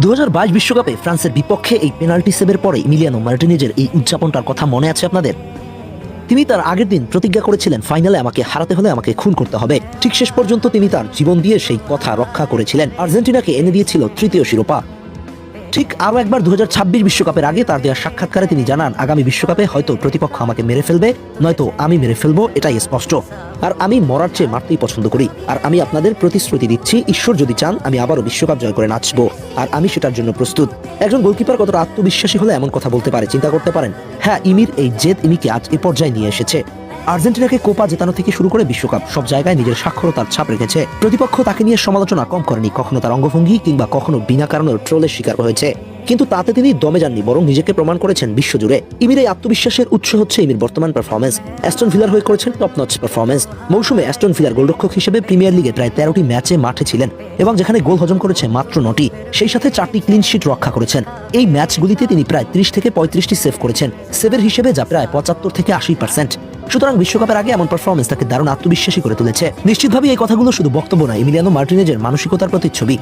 2022 বিশ্বকাপে ফ্রান্সের বিপক্ষে এই পেনাল্টি সেভের পরে ইমিলিয়ানো মার্টিনেজের এই উদযাপনটার কথা মনে আছে আপনাদের? তিনি তার আগের দিন প্রতিজ্ঞা করেছিলেন, ফাইনালে আমাকে হারাতে হলে আমাকে খুন করতে হবে। ঠিক শেষ পর্যন্ত তিনি তার জীবন দিয়ে সেই কথা রক্ষা করেছিলেন। আর্জেন্টিনাকে এনে দিয়েছিল তৃতীয় শিরোপা। ঠিক আরও একবার 2026 বিশ্বকাপের আগে তার দেওয়া সাক্ষাৎকারে তিনি জানান, আগামী বিশ্বকাপে হয়তো প্রতিপক্ষ আমাকে মেরে ফেলবে, নয়তো আমি মেরে ফেলবো, এটাই স্পষ্ট। আর আমি মরার চেয়ে মারতেই পছন্দ করি। আর আমি আপনাদের প্রতিশ্রুতি দিচ্ছি, ঈশ্বর যদি চান আমি আবারও বিশ্বকাপ জয় করে নাচবো, আর আমি সেটার জন্য প্রস্তুত। একজন গোলকিপার কতটা আত্মবিশ্বাসী হলে এমন কথা বলতে পারে, চিন্তা করতে পারেন। হ্যাঁ, ইমির এই জেদ ইমিকে আজ এ পর্যায়ে নিয়ে এসেছে। আর্জেন্টিনাকে কোপা জেতানো থেকে শুরু করে বিশ্বকাপ সব জায়গায় নিজের স্বাক্ষরতার ছাপ রেখেছে। প্রতিপক্ষ তাকে নিয়ে সমালোচনা কম করেনি, কখনো তার অঙ্গভঙ্গি কিংবা কখনো বিনা কারণে ট্রোলের শিকার হয়েছে। কিন্তু তাতে তিনি দমে যাননি, বরং নিজেকে প্রমাণ করেছেন বিশ্বজুড়ে। ইমির এই আত্মবিশ্বাসের উৎস হচ্ছে ইমির বর্তমান পারফরমেন্স। অ্যাস্টন ভিলার হয়ে করেছেন টপ নচ পারফরমেন্স। মৌসুমে অ্যাস্টন ভিলার গোলরক্ষক হিসেবে প্রিমিয়ার লিগে প্রায় 13টি ম্যাচে মাঠে ছিলেন এবং যেখানে গোল হজম করেছে মাত্র 9টি, সেই সাথে 4টি ক্লিন শিট রক্ষা করেছেন। এই ম্যাচগুলিতে তিনি প্রায় 30 থেকে 35টি সেভ করেছেন, সেভের হিসেবে যা প্রায় 75 থেকে 80%। সুতরাং বিশ্বকাপের আগে এমন পারফরমেন্স তাকে দারুণ আত্মবিশ্বাসী করে তুলেছে। নিশ্চিতভাবে এই কথাগুলো শুধু বক্তব্য নয়, ইমিলিয়ানো মার্টিনেজের মানসিকতার প্রতিচ্ছবি।